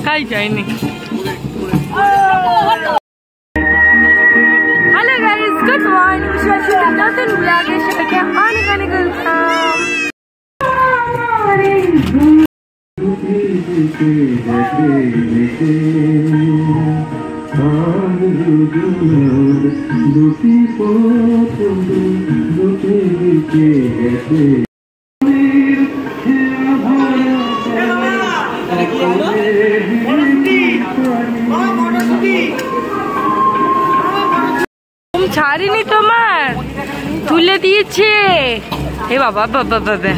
দেখাই যায়নি। Hello guys, good morning. নতুন ব্লগে সবাইকে অনেক অনেক ওয়েলকাম। ছাড়িনি তোমার, তুলে দিয়েছে। এ বাবা বাবা বাবা,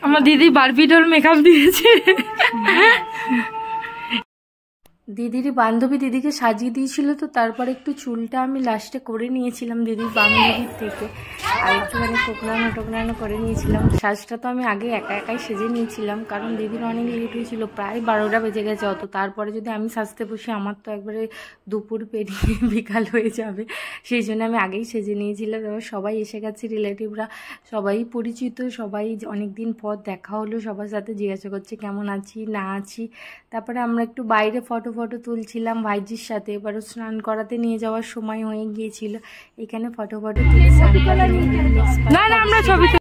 আমার দিদি বারবি ডল মেকআপ দিয়েছে। দিদির বান্ধবী দিদিকে সাজিয়ে দিয়েছিল, তো তারপরে একটু চুলটা আমি লাস্টে করে নিয়েছিলাম দিদির বান্ধবীর থেকে, আর একটুখানি টোকনানো করে নিয়েছিলাম। সাজটা তো আমি আগে একাই সেজে নিয়েছিলাম, কারণ দিদির অনেক লেট হয়েছিল, প্রায় 12টা বেজে গেছে। অত তারপরে যদি আমি সাজতে বসি আমার তো একবারে দুপুর পেরিয়ে বিকাল হয়ে যাবে, সেই জন্য আমি আগেই সেজে নিয়েছিলাম। এবার সবাই এসে গেছে, রিলেটিভরা সবাই পরিচিত, সবাই অনেক দিন পর দেখা হলো, সবার সাথে জিজ্ঞাসা করছে কেমন আছি না আছি। তারপরে আমরা একটু বাইরে ফটো তুলছিলাম ভাইজির সাথে। এবারও স্নান করাতে নিয়ে যাওয়ার সময় হয়ে গিয়েছিল, এখানে ফটো তুলে না আমরা ছবি